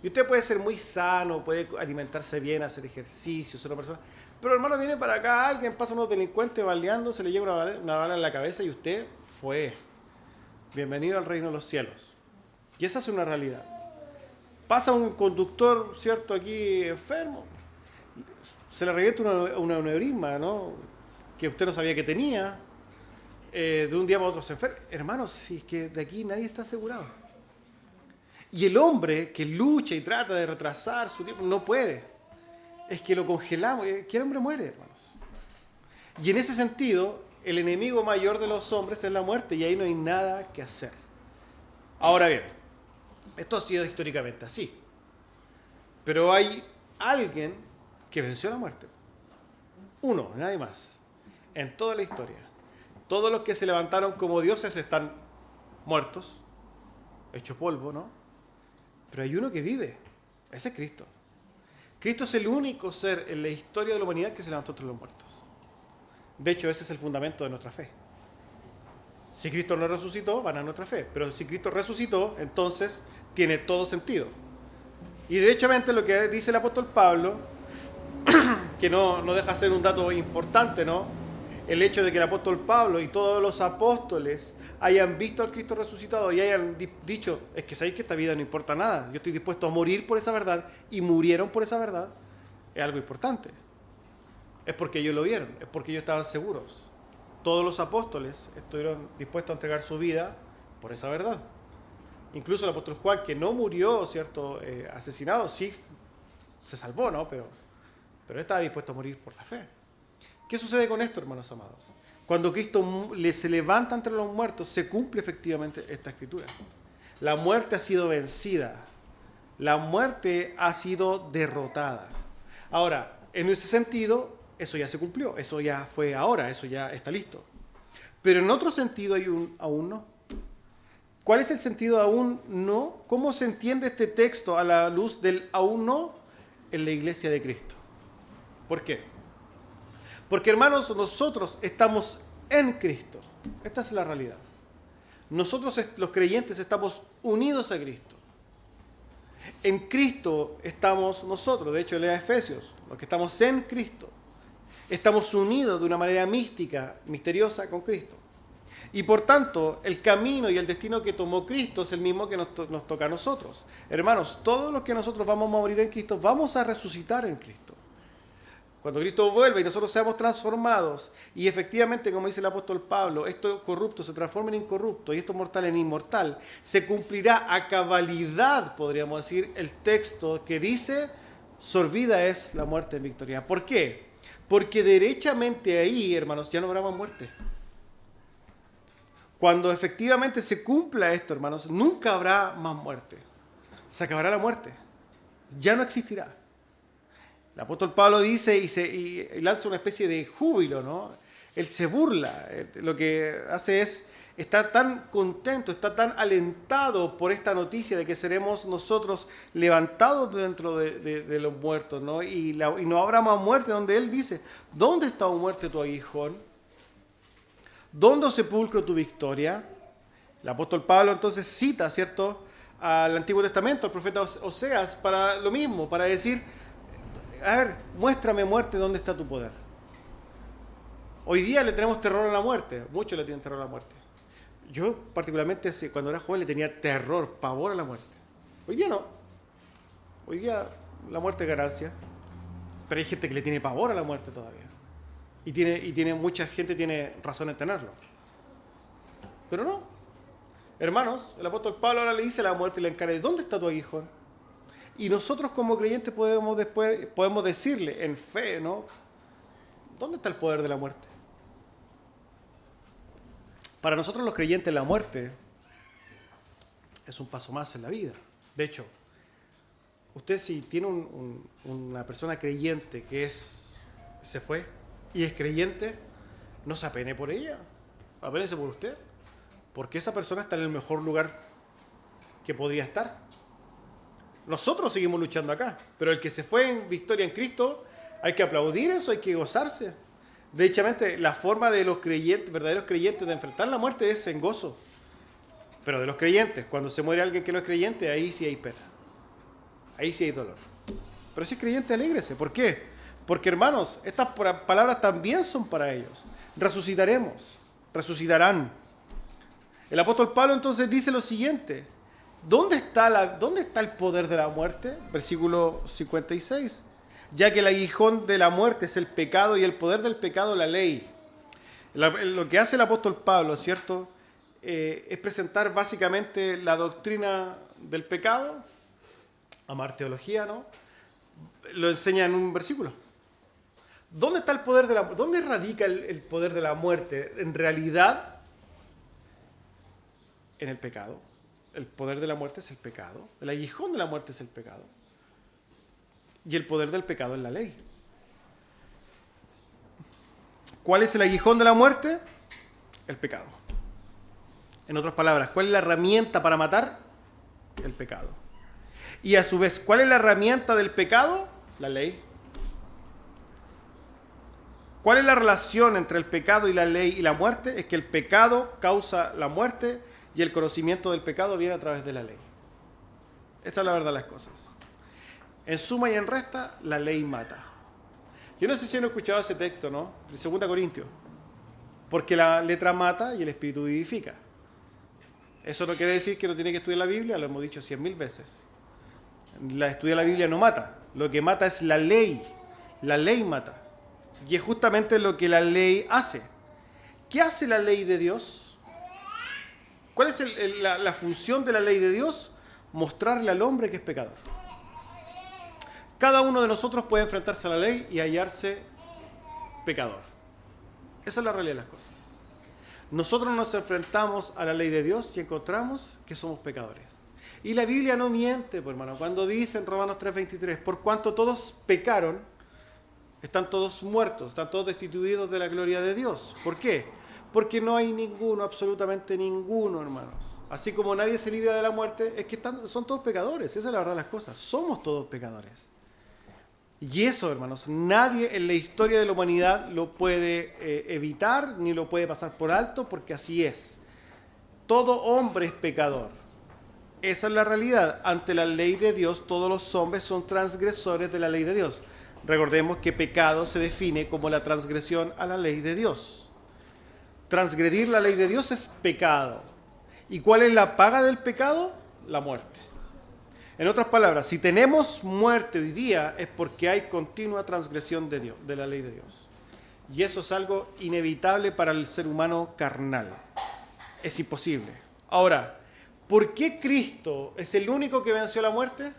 Y usted puede ser muy sano, puede alimentarse bien, hacer ejercicio, ser una persona. Pero hermano, viene para acá alguien, pasa unos delincuentes baleando, se le llega una bala en la cabeza y usted fue. Bienvenido al reino de los cielos. Y esa es una realidad. Pasa un conductor, ¿cierto?, aquí enfermo. Se le revienta una aneurisma, ¿no?, que usted no sabía que tenía. De un día para otro se enferma. Hermanos, si es que de aquí nadie está asegurado. Y el hombre que lucha y trata de retrasar su tiempo, no puede. Es que lo congelamos. Que el hombre muere, hermanos. Y en ese sentido, el enemigo mayor de los hombres es la muerte, y ahí no hay nada que hacer. Ahora bien, esto ha sido históricamente así. Pero hay alguien que venció la muerte. Uno, nadie más. En toda la historia. Todos los que se levantaron como dioses están muertos, hechos polvo, ¿no? Pero hay uno que vive. Ese es Cristo. Cristo es el único ser en la historia de la humanidad que se levantó entre los muertos. De hecho, ese es el fundamento de nuestra fe. Si Cristo no resucitó, van a nuestra fe. Pero si Cristo resucitó, entonces tiene todo sentido. Y derechamente lo que dice el apóstol Pablo, que no deja de ser un dato importante, ¿no? El hecho de que el apóstol Pablo y todos los apóstoles hayan visto al Cristo resucitado y hayan dicho: es que sabéis que esta vida no importa nada, yo estoy dispuesto a morir por esa verdad, y murieron por esa verdad, es algo importante. Es porque ellos lo vieron, es porque ellos estaban seguros. Todos los apóstoles estuvieron dispuestos a entregar su vida por esa verdad. Incluso el apóstol Juan, que no murió, ¿cierto?, asesinado, sí se salvó, ¿no? Pero estaba dispuesto a morir por la fe. ¿Qué sucede con esto, hermanos amados? Cuando Cristo se levanta entre los muertos, se cumple efectivamente esta escritura. La muerte ha sido vencida. La muerte ha sido derrotada. Ahora, en ese sentido, eso ya se cumplió. Eso ya fue ahora. Eso ya está listo. Pero en otro sentido hay un aún no. ¿Cuál es el sentido de aún no? ¿Cómo se entiende este texto a la luz del aún no en la iglesia de Cristo? ¿Por qué? Porque hermanos, nosotros estamos en Cristo. Esta es la realidad. Nosotros los creyentes estamos unidos a Cristo. En Cristo estamos nosotros. De hecho, lea Efesios, los que estamos en Cristo. Estamos unidos de una manera mística, misteriosa con Cristo. Y por tanto, el camino y el destino que tomó Cristo es el mismo que nos toca a nosotros. Hermanos, todos los que nosotros vamos a morir en Cristo, vamos a resucitar en Cristo. Cuando Cristo vuelva y nosotros seamos transformados, y efectivamente, como dice el apóstol Pablo, esto corrupto se transforma en incorrupto y esto mortal en inmortal, se cumplirá a cabalidad, podríamos decir, el texto que dice, sorbida es la muerte en victoria. ¿Por qué? Porque derechamente ahí, hermanos, ya no habrá más muerte. Cuando efectivamente se cumpla esto, hermanos, nunca habrá más muerte. Se acabará la muerte. Ya no existirá. El apóstol Pablo dice y lanza una especie de júbilo, ¿no? Él se burla. Lo que hace es, está tan contento, está tan alentado por esta noticia de que seremos nosotros levantados dentro de los muertos, ¿no? Y no habrá más muerte, donde él dice, ¿dónde está, oh muerte, tu aguijón? ¿Dónde, oh sepulcro, tu victoria? El apóstol Pablo entonces cita, ¿cierto?, al Antiguo Testamento, al profeta Oseas, para lo mismo, para decir, a ver, muéstrame, muerte, ¿dónde está tu poder? Hoy día le tenemos terror a la muerte, muchos le tienen terror a la muerte. Yo particularmente cuando era joven le tenía terror, pavor a la muerte. Hoy día no. Hoy día la muerte es ganancia, pero hay gente que le tiene pavor a la muerte todavía. Y mucha gente tiene razón en tenerlo. Pero no. Hermanos, el apóstol Pablo ahora le dice a la muerte y le encara, ¿dónde está tu aguijón? Y nosotros como creyentes podemos decirle en fe, ¿no? ¿Dónde está el poder de la muerte? Para nosotros los creyentes la muerte es un paso más en la vida. De hecho, usted si tiene una persona creyente que se fue y es creyente, no se apene por ella, apénese por usted, porque esa persona está en el mejor lugar que podría estar. Nosotros seguimos luchando acá, pero el que se fue en victoria en Cristo, hay que aplaudir eso, hay que gozarse. De hecho, la forma de los creyentes, verdaderos creyentes, de enfrentar la muerte es en gozo. Pero de los creyentes, cuando se muere alguien que no es creyente, ahí sí hay pena. Ahí sí hay dolor. Pero si es creyente, alégrese. ¿Por qué? Porque, hermanos, estas palabras también son para ellos. Resucitaremos, resucitarán. El apóstol Pablo entonces dice lo siguiente. ¿Dónde está el poder de la muerte? Versículo 56. Ya que el aguijón de la muerte es el pecado y el poder del pecado la ley. Lo que hace el apóstol Pablo, ¿cierto? Es presentar básicamente la doctrina del pecado, amar teología, ¿no? Lo enseña en un versículo. ¿Dónde está el poder ¿Dónde radica el poder de la muerte? En realidad, en el pecado. El poder de la muerte es el pecado. El aguijón de la muerte es el pecado. Y el poder del pecado es la ley. ¿Cuál es el aguijón de la muerte? El pecado. En otras palabras, ¿cuál es la herramienta para matar? El pecado. Y a su vez, ¿cuál es la herramienta del pecado? La ley. ¿Cuál es la relación entre el pecado y la ley y la muerte? Es que el pecado causa la muerte y el conocimiento del pecado viene a través de la ley. Esta es la verdad de las cosas. En suma y en resta, la ley mata. Yo no sé si han escuchado ese texto, ¿no? De 2 Corintios. Porque la letra mata y el espíritu vivifica. Eso no quiere decir que no tiene que estudiar la Biblia, lo hemos dicho 100.000 veces. Estudiar la Biblia no mata. Lo que mata es la ley. La ley mata. Y es justamente lo que la ley hace. ¿Qué hace la ley de Dios? ¿Cuál es la función de la ley de Dios? Mostrarle al hombre que es pecador. Cada uno de nosotros puede enfrentarse a la ley y hallarse pecador. Esa es la realidad de las cosas. Nosotros nos enfrentamos a la ley de Dios y encontramos que somos pecadores. Y la Biblia no miente, pues, hermano, cuando dice en Romanos 3:23, por cuanto todos pecaron, están todos muertos, están todos destituidos de la gloria de Dios. ¿Por qué? Porque no hay ninguno, absolutamente ninguno, hermanos. Así como nadie se libra de la muerte, es que son todos pecadores. Esa es la verdad de las cosas. Somos todos pecadores. Y eso, hermanos, nadie en la historia de la humanidad lo puede evitar ni lo puede pasar por alto, porque así es. Todo hombre es pecador. Esa es la realidad. Ante la ley de Dios, todos los hombres son transgresores de la ley de Dios. Recordemos que pecado se define como la transgresión a la ley de Dios. Transgredir la ley de Dios es pecado. ¿Y cuál es la paga del pecado? La muerte. En otras palabras, si tenemos muerte hoy día es porque hay continua transgresión de Dios, de la ley de Dios. Y eso es algo inevitable para el ser humano carnal. Es imposible. Ahora, ¿por qué Cristo es el único que venció la muerte?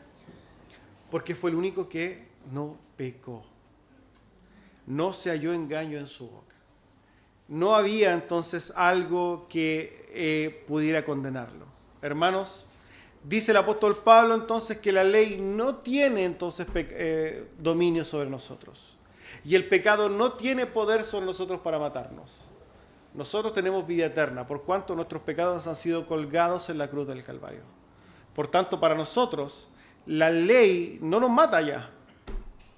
Porque fue el único que no pecó. No se halló engaño en su boca. No había entonces algo que pudiera condenarlo. Hermanos, dice el apóstol Pablo entonces que la ley no tiene entonces dominio sobre nosotros. Y el pecado no tiene poder sobre nosotros para matarnos. Nosotros tenemos vida eterna, por cuanto nuestros pecados han sido colgados en la cruz del Calvario. Por tanto, para nosotros, la ley no nos mata ya.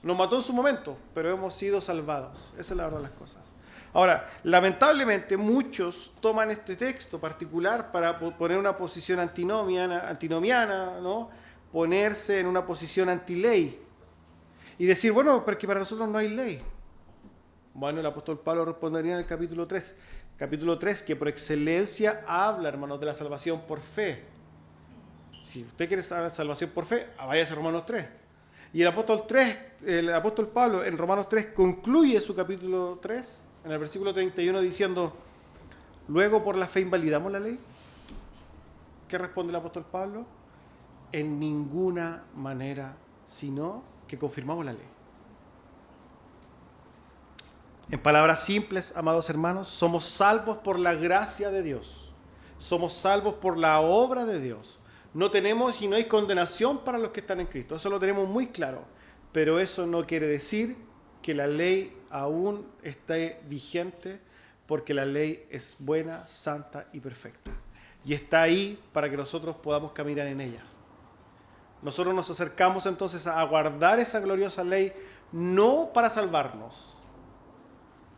Nos mató en su momento, pero hemos sido salvados. Esa es la verdad de las cosas. Ahora, lamentablemente, muchos toman este texto particular para poner una posición antinomiana, ¿no? Ponerse en una posición antiley y decir, bueno, porque para nosotros no hay ley. Bueno, el apóstol Pablo respondería en el capítulo 3. Capítulo 3, que por excelencia habla, hermanos, de la salvación por fe. Si usted quiere saber salvación por fe, váyase a Romanos 3. Y el apóstol Pablo en Romanos 3 concluye su capítulo 3 en el versículo 31 diciendo, luego por la fe invalidamos la ley. ¿Qué responde el apóstol Pablo? En ninguna manera, sino que confirmamos la ley. En palabras simples, amados hermanos, somos salvos por la gracia de Dios. Somos salvos por la obra de Dios. No tenemos y no hay condenación para los que están en Cristo. Eso lo tenemos muy claro. Pero eso no quiere decir que la ley aún esté vigente, porque la ley es buena, santa y perfecta. Y está ahí para que nosotros podamos caminar en ella. Nosotros nos acercamos entonces a guardar esa gloriosa ley, no para salvarnos.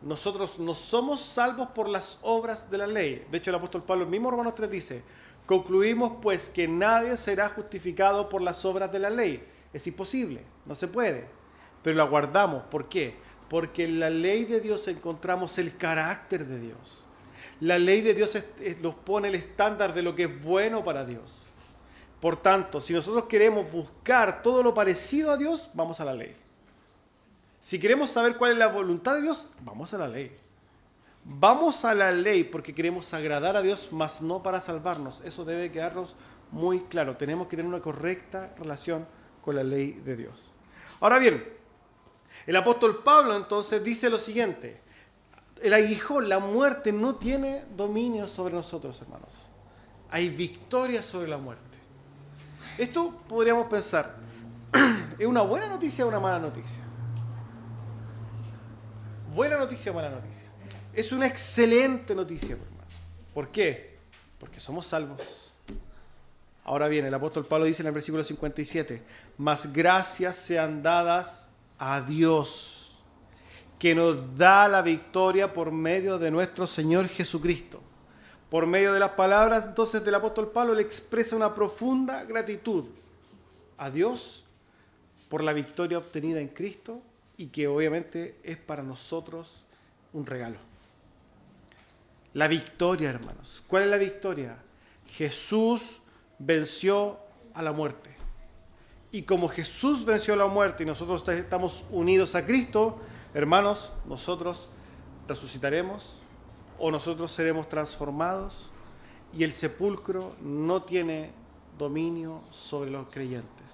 Nosotros no somos salvos por las obras de la ley. De hecho, el apóstol Pablo, el mismo Romanos 3 dice, concluimos pues que nadie será justificado por las obras de la ley. Es imposible, no se puede. Pero la guardamos. ¿Por qué? Porque en la ley de Dios encontramos el carácter de Dios. La ley de Dios nos pone el estándar de lo que es bueno para Dios. Por tanto, si nosotros queremos buscar todo lo parecido a Dios, vamos a la ley. Si queremos saber cuál es la voluntad de Dios, vamos a la ley. Vamos a la ley porque queremos agradar a Dios, mas no para salvarnos. Eso debe quedarnos muy claro. Tenemos que tener una correcta relación con la ley de Dios. Ahora bien, el apóstol Pablo entonces dice lo siguiente. El aguijón, la muerte, no tiene dominio sobre nosotros, hermanos. Hay victoria sobre la muerte. Esto podríamos pensar, ¿es una buena noticia o una mala noticia? Buena noticia o mala noticia. Es una excelente noticia, hermano. ¿Por qué? Porque somos salvos. Ahora bien, el apóstol Pablo dice en el versículo 57, mas gracias sean dadas a Dios, que nos da la victoria por medio de nuestro Señor Jesucristo. Por medio de las palabras entonces del apóstol Pablo, le expresa una profunda gratitud a Dios por la victoria obtenida en Cristo y que obviamente es para nosotros un regalo. La victoria, hermanos. ¿Cuál es la victoria? Jesús venció a la muerte. Y como Jesús venció a la muerte y nosotros estamos unidos a Cristo, hermanos, nosotros resucitaremos o nosotros seremos transformados y el sepulcro no tiene dominio sobre los creyentes.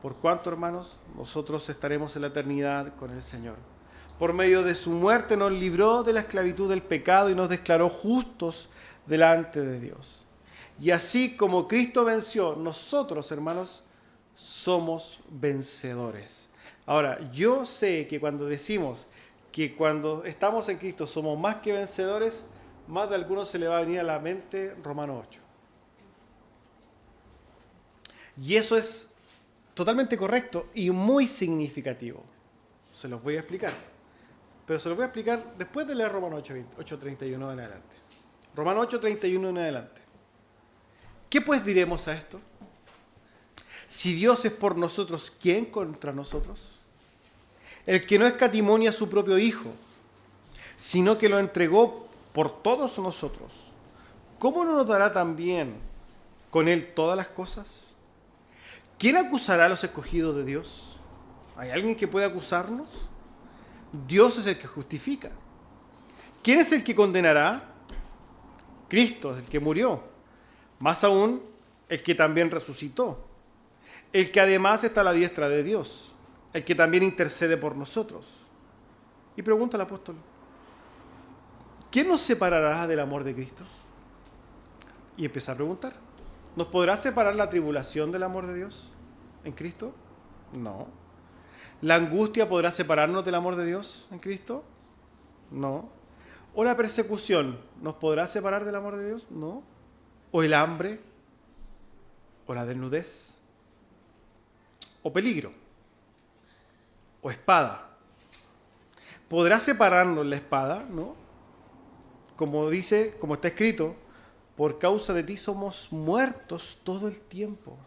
Por cuanto, hermanos, nosotros estaremos en la eternidad con el Señor. Por medio de su muerte nos libró de la esclavitud del pecado y nos declaró justos delante de Dios. Y así como Cristo venció, nosotros, hermanos, somos vencedores. Ahora, yo sé que cuando decimos que cuando estamos en Cristo somos más que vencedores, más de algunos se le va a venir a la mente Romanos 8. Y eso es totalmente correcto y muy significativo. Se los voy a explicar. Pero se los voy a explicar después de leer Romanos 8:31 en adelante. Romanos 8:31 en adelante. ¿Qué pues diremos a esto? Si Dios es por nosotros, ¿quién contra nosotros? El que no escatimó a su propio Hijo, sino que lo entregó por todos nosotros, ¿cómo no nos dará también con Él todas las cosas? ¿Quién acusará a los escogidos de Dios? ¿Hay alguien que pueda acusarnos? Dios es el que justifica. ¿Quién es el que condenará? Cristo es el que murió. Más aún, el que también resucitó. El que además está a la diestra de Dios. El que también intercede por nosotros. Y pregunta al apóstol, ¿quién nos separará del amor de Cristo? Y empieza a preguntar, ¿nos podrá separar la tribulación del amor de Dios en Cristo? No. ¿La angustia podrá separarnos del amor de Dios en Cristo? No. ¿O la persecución nos podrá separar del amor de Dios? No. ¿O el hambre? ¿O la desnudez? ¿O peligro? ¿O espada? ¿Podrá separarnos la espada? No. Como está escrito, por causa de ti somos muertos todo el tiempo.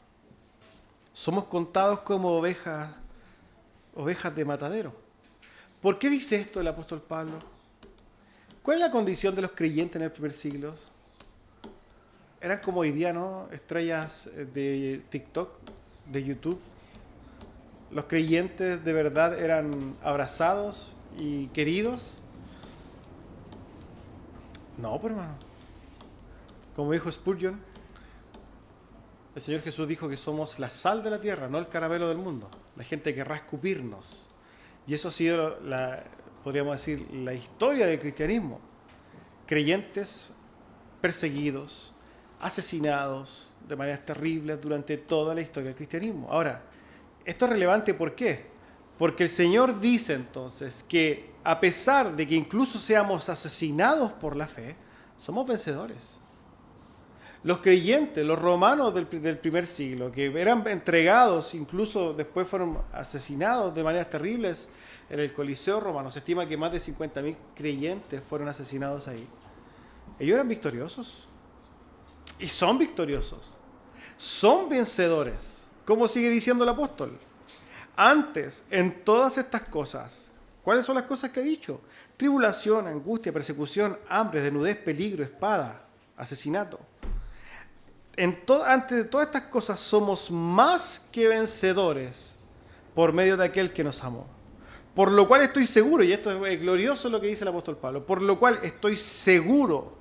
Somos contados como ovejas de matadero. ¿Por qué dice esto el apóstol Pablo? ¿Cuál es la condición de los creyentes en el primer siglo? Eran como hoy día, ¿no? Estrellas de TikTok, de YouTube. Los creyentes de verdad eran abrazados y queridos. No, pues hermano. Como dijo Spurgeon, el Señor Jesús dijo que somos la sal de la tierra, no el caramelo del mundo. La gente querrá escupirnos. Y eso ha sido, podríamos decir, la historia del cristianismo. Creyentes perseguidos, asesinados de maneras terribles durante toda la historia del cristianismo. Ahora, esto es relevante, ¿por qué? Porque el Señor dice entonces que a pesar de que incluso seamos asesinados por la fe, somos vencedores. Los creyentes, los romanos del primer siglo, que eran entregados, incluso después fueron asesinados de maneras terribles en el Coliseo romano, se estima que más de 50.000 creyentes fueron asesinados ahí. Ellos eran victoriosos. Y son victoriosos. Son vencedores. Como sigue diciendo el apóstol. Antes, en todas estas cosas, ¿cuáles son las cosas que ha dicho? Tribulación, angustia, persecución, hambre, desnudez, peligro, espada, asesinato. Antes de todas estas cosas somos más que vencedores por medio de aquel que nos amó. Por lo cual estoy seguro, y esto es glorioso lo que dice el apóstol Pablo, por lo cual estoy seguro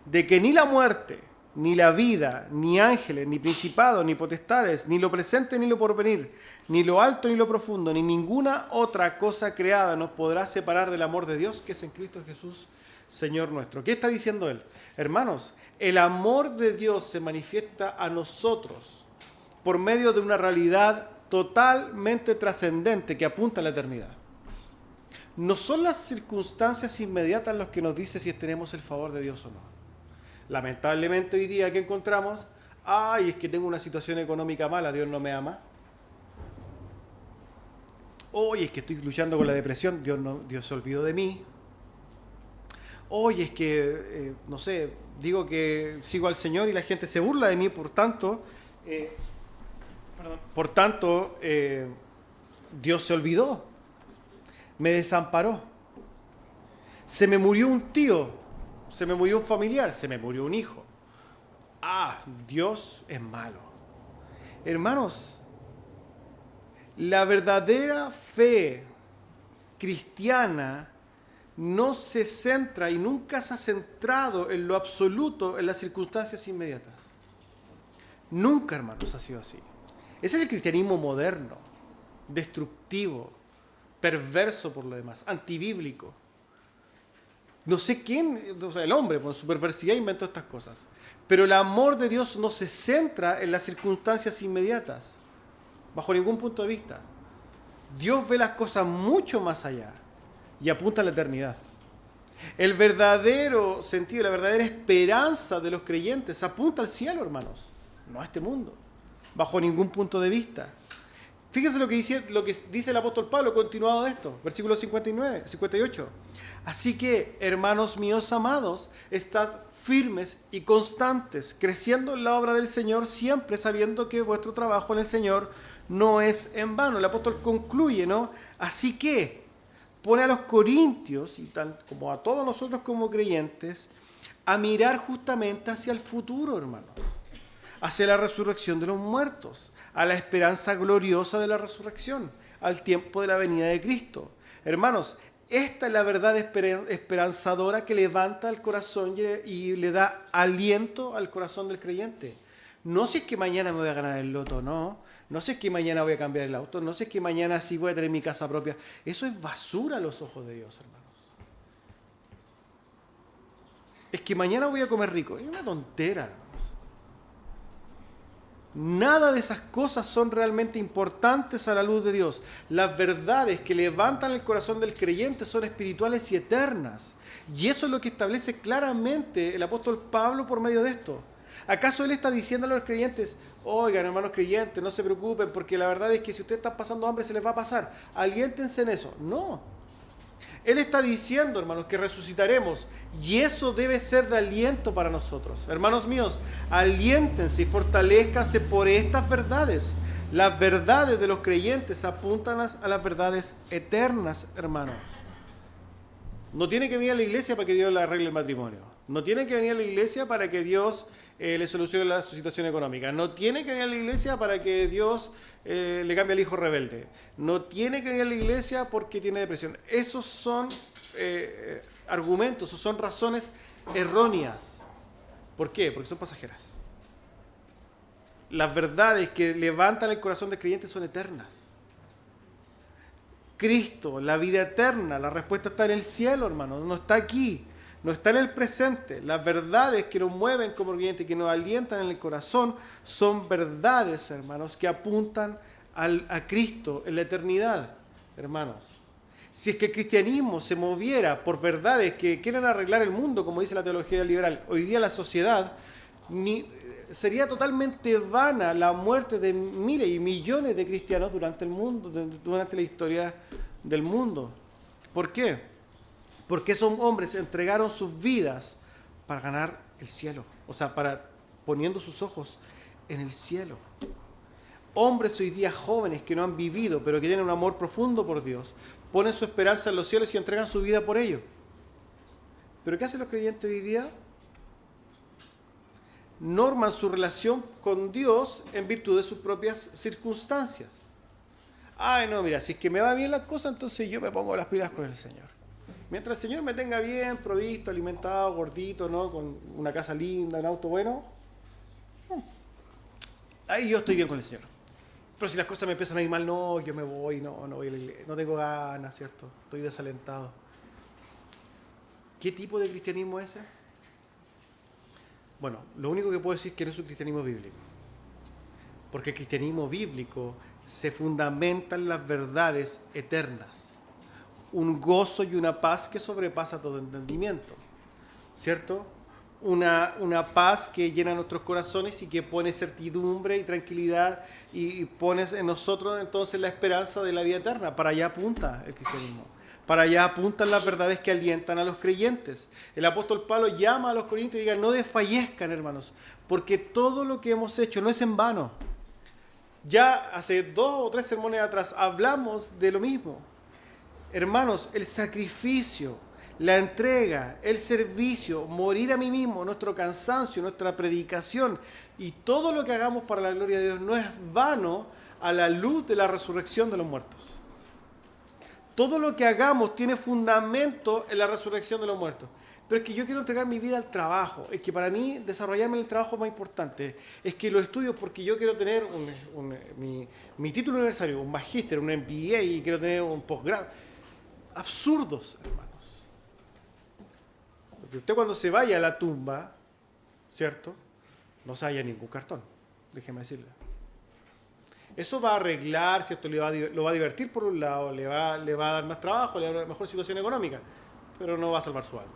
de que ni la muerte, ni la vida, ni ángeles, ni principados, ni potestades, ni lo presente, ni lo porvenir, ni lo alto, ni lo profundo, ni ninguna otra cosa creada nos podrá separar del amor de Dios que es en Cristo Jesús, Señor nuestro. ¿Qué está diciendo él? Hermanos, el amor de Dios se manifiesta a nosotros por medio de una realidad totalmente trascendente que apunta a la eternidad. No son las circunstancias inmediatas las que nos dicen si tenemos el favor de Dios o no. Lamentablemente hoy día que encontramos, es que tengo una situación económica mala, Dios no me ama. Es que estoy luchando con la depresión, Dios se olvidó de mí. Es que, no sé, digo que sigo al Señor y la gente se burla de mí, por tanto, Dios se olvidó, me desamparó. Se me murió un tío, se me murió un familiar, se me murió un hijo. Dios es malo. Hermanos, la verdadera fe cristiana no se centra y nunca se ha centrado en lo absoluto en las circunstancias inmediatas. Nunca, hermanos, ha sido así. Ese es el cristianismo moderno, destructivo, perverso por lo demás, antibíblico. No sé quién, el hombre con su perversidad inventó estas cosas. Pero el amor de Dios no se centra en las circunstancias inmediatas, bajo ningún punto de vista. Dios ve las cosas mucho más allá y apunta a la eternidad. El verdadero sentido, la verdadera esperanza de los creyentes apunta al cielo, hermanos, no a este mundo, bajo ningún punto de vista. Fíjense lo que dice el apóstol Pablo, continuado de esto, versículo 59, 58. Así que, hermanos míos amados, estad firmes y constantes, creciendo en la obra del Señor, siempre sabiendo que vuestro trabajo en el Señor no es en vano. El apóstol concluye, ¿no? Así que pone a los corintios, y tal como a todos nosotros como creyentes, a mirar justamente hacia el futuro, hermanos, hacia la resurrección de los muertos, a la esperanza gloriosa de la resurrección, al tiempo de la venida de Cristo. Hermanos, esta es la verdad esperanzadora que levanta el corazón y le da aliento al corazón del creyente. No si es que mañana me voy a ganar el loto, no si es que mañana voy a cambiar el auto, no si es que mañana sí voy a tener mi casa propia. Eso es basura a los ojos de Dios, hermanos. Es que mañana voy a comer rico. Es una tontera, hermanos. Nada de esas cosas son realmente importantes a la luz de Dios. Las verdades que levantan el corazón del creyente son espirituales y eternas. Y eso es lo que establece claramente el apóstol Pablo por medio de esto. ¿Acaso él está diciéndole a los creyentes, oigan, hermanos creyentes, no se preocupen, porque la verdad es que si ustedes están pasando hambre se les va a pasar? Aliéntense en eso. No. Él está diciendo, hermanos, que resucitaremos, y eso debe ser de aliento para nosotros. Hermanos míos, aliéntense y fortalezcanse por estas verdades. Las verdades de los creyentes apuntan a las verdades eternas, hermanos. No tiene que venir a la iglesia para que Dios le arregle el matrimonio. No tiene que venir a la iglesia para que Dios le solucione su situación económica. No tiene que venir a la iglesia para que Dios le cambie al hijo rebelde. No tiene que venir a la iglesia porque tiene depresión. Esos son argumentos, son razones erróneas. ¿Por qué? Porque son pasajeras. Las verdades que levantan el corazón del creyente son eternas. Cristo, la vida eterna, la respuesta está en el cielo, hermano, no está aquí. No está en el presente. Las verdades que nos mueven como creyentes, que nos alientan en el corazón, son verdades, hermanos, que apuntan a Cristo en la eternidad, hermanos. Si es que el cristianismo se moviera por verdades que quieren arreglar el mundo, como dice la teología liberal, hoy día la sociedad, sería totalmente vana la muerte de miles y millones de cristianos durante el mundo, durante la historia del mundo. ¿Por qué? Porque esos hombres entregaron sus vidas para ganar el cielo. O sea, poniendo sus ojos en el cielo. Hombres hoy día jóvenes que no han vivido, pero que tienen un amor profundo por Dios, ponen su esperanza en los cielos y entregan su vida por ello. ¿Pero qué hacen los creyentes hoy día? Norman su relación con Dios en virtud de sus propias circunstancias. Ay, no, mira, si es que me va bien la cosa, entonces yo me pongo las pilas con el Señor. Mientras el Señor me tenga bien, provisto, alimentado, gordito, ¿no? Con una casa linda, un auto bueno, ahí yo estoy bien con el Señor. Pero si las cosas me empiezan a ir mal, no, yo me voy, no voy a la iglesia, no tengo ganas, ¿cierto? Estoy desalentado. ¿Qué tipo de cristianismo es ese? Bueno, lo único que puedo decir es que no es un cristianismo bíblico. Porque el cristianismo bíblico se fundamenta en las verdades eternas. Un gozo y una paz que sobrepasa todo entendimiento, ¿cierto? Una paz que llena nuestros corazones y que pone certidumbre y tranquilidad y pone en nosotros entonces la esperanza de la vida eterna. Para allá apunta el cristianismo. Para allá apuntan las verdades que alientan a los creyentes. El apóstol Pablo llama a los corintios y diga, no desfallezcan, hermanos, porque todo lo que hemos hecho no es en vano. Ya hace 2 o 3 sermones atrás hablamos de lo mismo. Hermanos, el sacrificio, la entrega, el servicio, morir a mí mismo, nuestro cansancio, nuestra predicación y todo lo que hagamos para la gloria de Dios no es vano a la luz de la resurrección de los muertos. Todo lo que hagamos tiene fundamento en la resurrección de los muertos. Pero es que yo quiero entregar mi vida al trabajo. Es que para mí desarrollarme en el trabajo es más importante. Es que lo estudio porque yo quiero tener mi título universitario, un magíster, un MBA y quiero tener un posgrado. Absurdos, hermanos. Porque usted cuando se vaya a la tumba, ¿cierto? No se halla ningún cartón. Déjeme decirle. Eso va a arreglar, ¿cierto? Lo va a divertir por un lado, le va a dar más trabajo, le va a dar una mejor situación económica, pero no va a salvar su alma.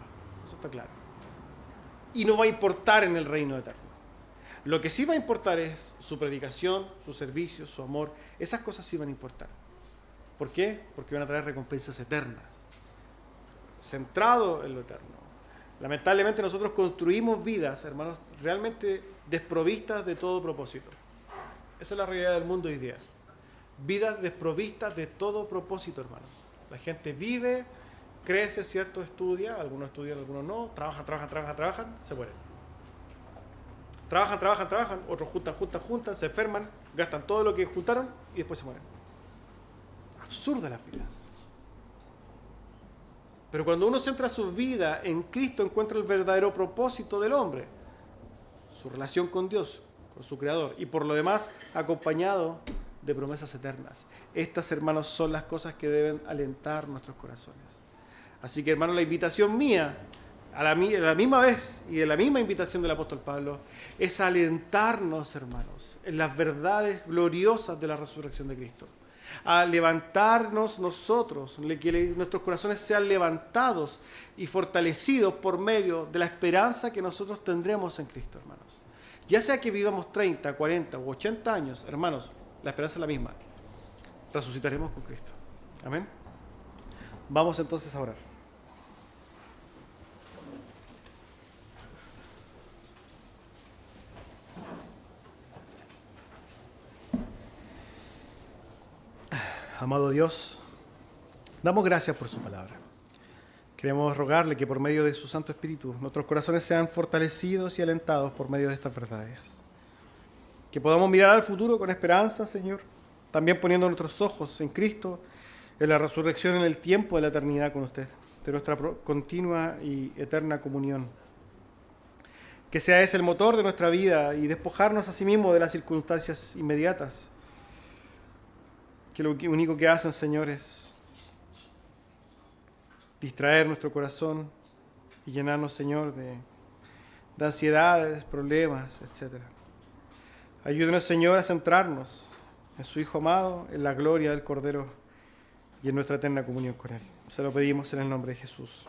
Eso está claro. Y no va a importar en el reino eterno. Lo que sí va a importar es su predicación, su servicio, su amor. Esas cosas sí van a importar. ¿Por qué? Porque van a traer recompensas eternas. Centrado en lo eterno. Lamentablemente nosotros construimos vidas, hermanos, realmente desprovistas de todo propósito. Esa es la realidad del mundo hoy día. Vidas desprovistas de todo propósito, hermanos. La gente vive, crece, ¿cierto? Estudian, algunos, no. Trabajan, se mueren. Trabajan, otros juntan, se enferman, gastan todo lo que juntaron y después se mueren. Absurdas las vidas. Pero cuando uno centra su vida en Cristo, encuentra el verdadero propósito del hombre, su relación con Dios, con su Creador, y por lo demás acompañado de promesas eternas. Estas, hermanos, son las cosas que deben alentar nuestros corazones. Así que, hermanos, la invitación mía, a la misma vez y de la misma invitación del apóstol Pablo, es alentarnos, hermanos, en las verdades gloriosas de la resurrección de Cristo. A levantarnos nosotros, que nuestros corazones sean levantados y fortalecidos por medio de la esperanza que nosotros tendremos en Cristo, hermanos. Ya sea que vivamos 30, 40 u 80 años, hermanos, la esperanza es la misma. Resucitaremos con Cristo. Amén. Vamos entonces a orar. Amado Dios, damos gracias por su palabra. Queremos rogarle que por medio de su Santo Espíritu nuestros corazones sean fortalecidos y alentados por medio de estas verdades. Que podamos mirar al futuro con esperanza, Señor, también poniendo nuestros ojos en Cristo, en la resurrección, en el tiempo de la eternidad con usted, de nuestra continua y eterna comunión. Que sea ese el motor de nuestra vida y despojarnos a sí mismos de las circunstancias inmediatas, que lo único que hacen, Señor, es distraer nuestro corazón y llenarnos, Señor, de ansiedades, problemas, etc. Ayúdenos, Señor, a centrarnos en su Hijo amado, en la gloria del Cordero y en nuestra eterna comunión con Él. Se lo pedimos en el nombre de Jesús.